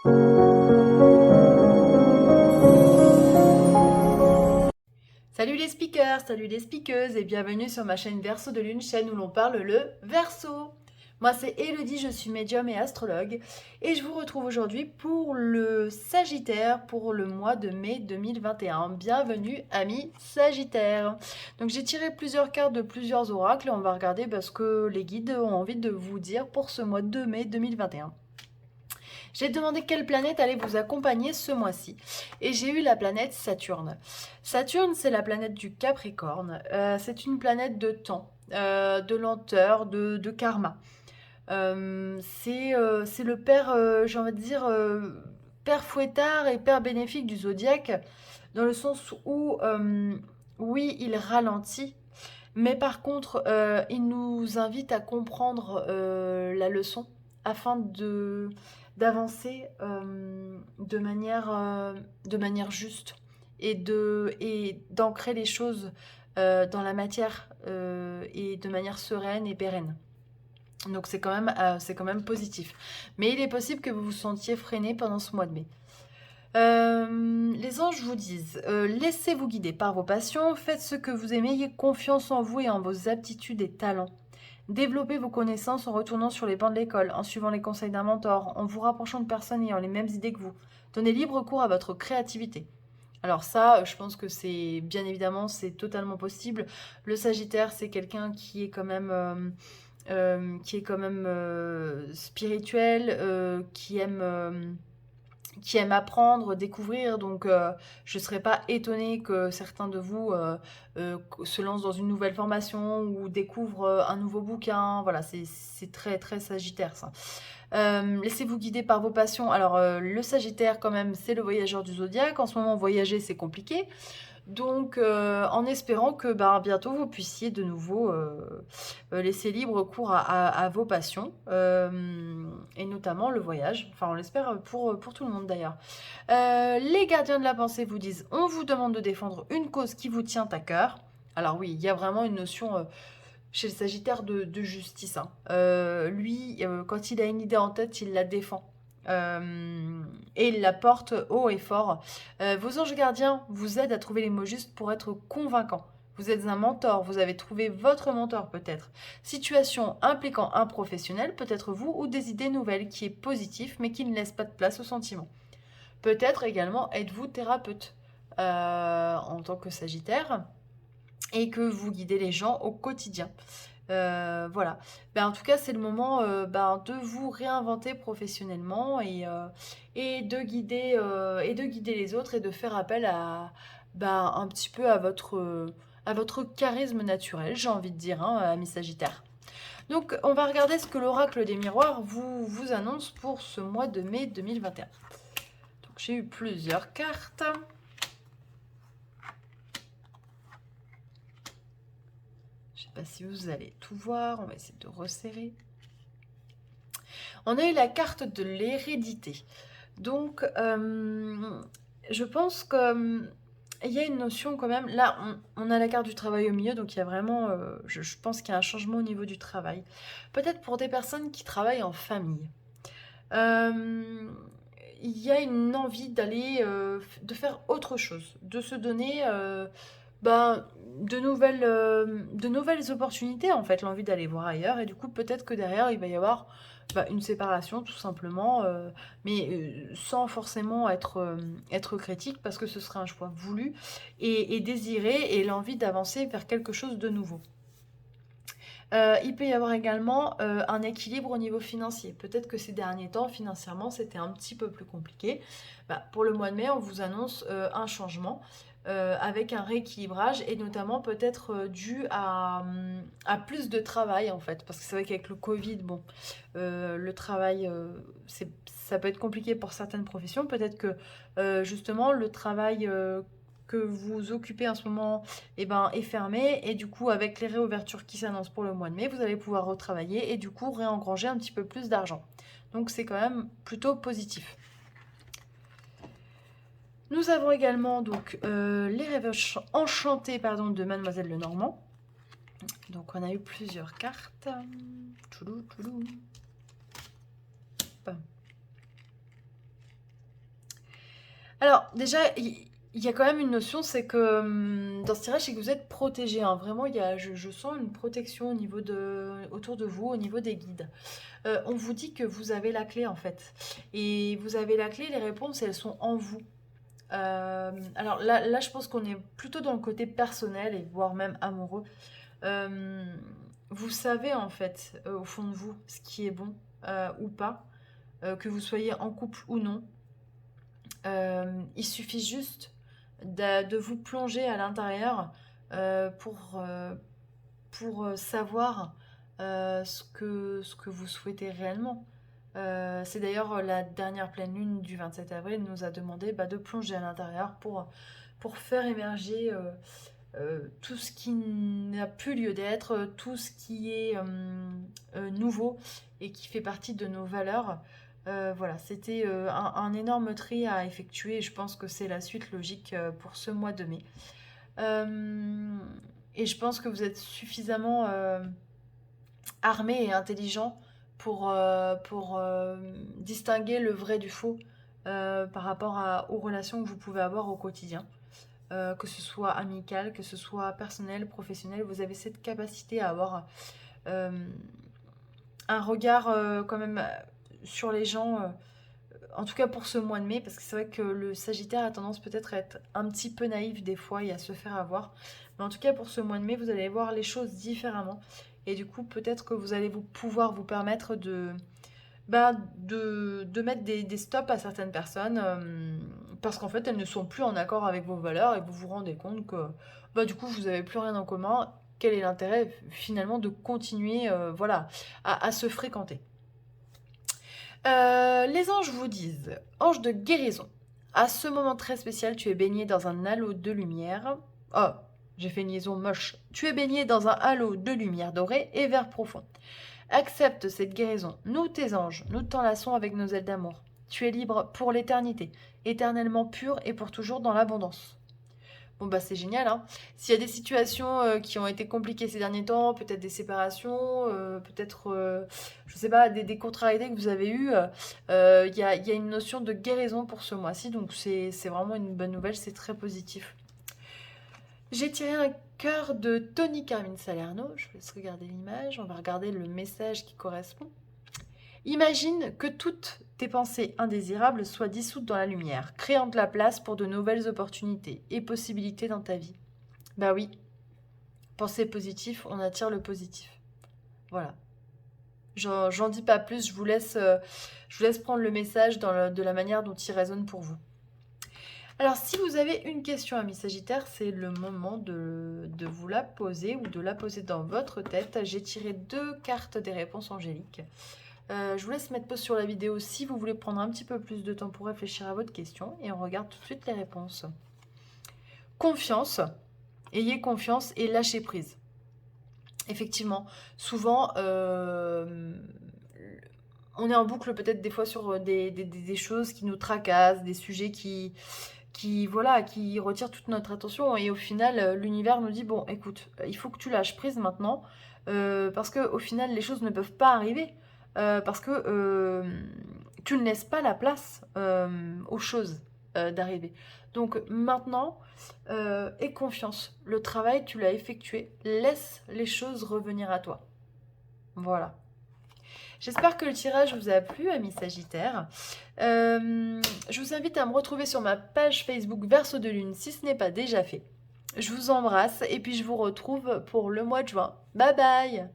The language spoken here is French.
Salut les speakers, salut les speakeuses et bienvenue sur ma chaîne Verseau de Lune, chaîne où l'on parle le Verseau. Moi c'est Elodie, je suis médium et astrologue et je vous retrouve aujourd'hui pour le Sagittaire pour le mois de mai 2021. Bienvenue amis Sagittaires. Donc j'ai tiré plusieurs cartes de plusieurs oracles et on va regarder ce que les guides ont envie de vous dire pour ce mois de mai 2021. J'ai demandé quelle planète allait vous accompagner ce mois-ci. Et j'ai eu la planète Saturne. Saturne, c'est la planète du Capricorne. C'est une planète de temps, de lenteur, de karma. C'est le père, j'ai envie de dire, père fouettard et père bénéfique du zodiaque, dans le sens où, oui, il ralentit, mais par contre, il nous invite à comprendre la leçon afin d'avancer de manière juste et d'ancrer les choses dans la matière et de manière sereine et pérenne. Donc c'est quand même positif. Mais il est possible que vous vous sentiez freiné pendant ce mois de mai. Les anges vous disent, laissez-vous guider par vos passions, faites ce que vous aimez, ayez confiance en vous et en vos aptitudes et talents. Développez vos connaissances en retournant sur les bancs de l'école, en suivant les conseils d'un mentor, en vous rapprochant de personnes ayant les mêmes idées que vous. Donnez libre cours à votre créativité. Alors ça, je pense que c'est bien évidemment, c'est totalement possible. Le Sagittaire, c'est quelqu'un qui est quand même spirituel, qui aime apprendre, découvrir. Donc, je ne serais pas étonnée que certains de vous se lancent dans une nouvelle formation ou découvrent un nouveau bouquin. Voilà, c'est très, très sagittaire, ça. Laissez-vous guider par vos passions. Alors, le Sagittaire, quand même, c'est le voyageur du zodiaque. En ce moment, voyager, c'est compliqué. Donc, en espérant que bientôt vous puissiez de nouveau laisser libre cours à vos passions, et notamment le voyage. Enfin, on l'espère pour tout le monde d'ailleurs. Les gardiens de la pensée vous disent, on vous demande de défendre une cause qui vous tient à cœur. Alors oui, il y a vraiment une notion chez le Sagittaire de justice, hein. Lui, quand il a une idée en tête, il la défend. Et il la porte haut et fort. Vos anges gardiens vous aident à trouver les mots justes pour être convaincants. Vous êtes un mentor, vous avez trouvé votre mentor peut-être. Situation impliquant un professionnel, peut-être vous, ou des idées nouvelles qui est positif mais qui ne laisse pas de place aux sentiments. Peut-être également êtes-vous thérapeute en tant que Sagittaire et que vous guidez les gens au quotidien. Voilà. En tout cas, c'est le moment de vous réinventer professionnellement et de guider les autres et de faire appel un petit peu à votre charisme naturel, j'ai envie de dire, hein, ami Sagittaire. Donc, on va regarder ce que l'oracle des miroirs vous annonce pour ce mois de mai 2021. Donc, j'ai eu plusieurs cartes. Je ne sais pas si vous allez tout voir, on va essayer de resserrer. On a eu la carte de l'hérédité. Donc, je pense qu'il y a une notion quand même. Là, on a la carte du travail au milieu, donc il y a vraiment, je pense qu'il y a un changement au niveau du travail. Peut-être pour des personnes qui travaillent en famille. Il y a une envie d'aller, de faire autre chose, de se donner de nouvelles opportunités, en fait, l'envie d'aller voir ailleurs. Et du coup, peut-être que derrière, il va y avoir une séparation, tout simplement, mais sans forcément être critique, parce que ce serait un choix voulu et désiré, et l'envie d'avancer vers quelque chose de nouveau. Il peut y avoir également un équilibre au niveau financier. Peut-être que ces derniers temps, financièrement, c'était un petit peu plus compliqué. Pour le mois de mai, on vous annonce un changement avec un rééquilibrage et notamment peut-être dû à plus de travail en fait. Parce que c'est vrai qu'avec le Covid, bon, le travail, ça peut être compliqué pour certaines professions. Peut-être que justement le travail que vous occupez en ce moment est fermé et du coup avec les réouvertures qui s'annoncent pour le mois de mai, vous allez pouvoir retravailler et du coup réengranger un petit peu plus d'argent. Donc c'est quand même plutôt positif. Nous avons également donc les rêves enchantés de Mademoiselle Lenormand. Donc on a eu plusieurs cartes. Toulou, toulou. Alors déjà, il y a quand même une notion, c'est que dans ce tirage, c'est que vous êtes protégé, hein. Vraiment, je sens une protection au niveau autour de vous, au niveau des guides. On vous dit que vous avez la clé en fait. Et vous avez la clé, les réponses, elles sont en vous. Alors là, je pense qu'on est plutôt dans le côté personnel et voire même amoureux. Euh, Vous savez en fait, au fond de vous, ce qui est bon ou pas, que vous soyez en couple ou non. Il suffit juste de vous plonger à l'intérieur pour savoir ce que vous souhaitez réellement. C'est d'ailleurs la dernière pleine lune du 27 avril nous a demandé de plonger à l'intérieur pour faire émerger tout ce qui n'a plus lieu d'être, tout ce qui est nouveau et qui fait partie de nos valeurs. Voilà, c'était un énorme tri à effectuer et je pense que c'est la suite logique pour ce mois de mai. Euh, et je pense que vous êtes suffisamment armé et intelligent pour distinguer le vrai du faux par rapport aux relations que vous pouvez avoir au quotidien. Que ce soit amical, que ce soit personnel, professionnel, vous avez cette capacité à avoir euh, un regard quand même sur les gens, en tout cas pour ce mois de mai, parce que c'est vrai que le Sagittaire a tendance peut-être à être un petit peu naïf des fois et à se faire avoir. Mais en tout cas pour ce mois de mai, vous allez voir les choses différemment. Et du coup, peut-être que vous allez pouvoir vous permettre de mettre des stops à certaines personnes parce qu'en fait elles ne sont plus en accord avec vos valeurs et vous vous rendez compte que du coup vous n'avez plus rien en commun. Quel est l'intérêt finalement de continuer voilà, à se fréquenter. Les anges vous disent, ange de guérison, à ce moment très spécial tu es baigné dans un halo de lumière. Oh, j'ai fait une liaison moche. Tu es baigné dans un halo de lumière dorée et vert profond. Accepte cette guérison. Nous, tes anges, nous t'enlaçons avec nos ailes d'amour. Tu es libre pour l'éternité, éternellement pur et pour toujours dans l'abondance. Bon bah c'est génial, hein. S'il y a des situations qui ont été compliquées ces derniers temps, peut-être des séparations, peut-être, je sais pas, des contrariétés que vous avez eues, il y a une notion de guérison pour ce mois-ci, donc c'est vraiment une bonne nouvelle, c'est très positif. J'ai tiré un cœur de Tony Carmine Salerno. Je vous laisse regarder l'image. On va regarder le message qui correspond. Imagine que toutes tes pensées indésirables soient dissoutes dans la lumière, créant de la place pour de nouvelles opportunités et possibilités dans ta vie. Bah oui, pensée positive, on attire le positif. Voilà. J'en dis pas plus, je vous laisse prendre le message de la manière dont il résonne pour vous. Alors, si vous avez une question, ami Sagittaire, c'est le moment de vous la poser ou de la poser dans votre tête. J'ai tiré 2 cartes des réponses angéliques. Je vous laisse mettre pause sur la vidéo si vous voulez prendre un petit peu plus de temps pour réfléchir à votre question. Et on regarde tout de suite les réponses. Confiance. Ayez confiance et lâchez prise. Effectivement, souvent, on est en boucle peut-être des fois sur des choses qui nous tracassent, des sujets voilà, qui retire toute notre attention et au final l'univers nous dit bon écoute il faut que tu lâches prise maintenant parce que au final les choses ne peuvent pas arriver parce que tu ne laisses pas la place aux choses d'arriver. Donc maintenant aie confiance, le travail tu l'as effectué, laisse les choses revenir à toi. Voilà. J'espère que le tirage vous a plu, amis Sagittaires. Je vous invite à me retrouver sur ma page Facebook Verseau de Lune si ce n'est pas déjà fait. Je vous embrasse et puis je vous retrouve pour le mois de juin. Bye bye!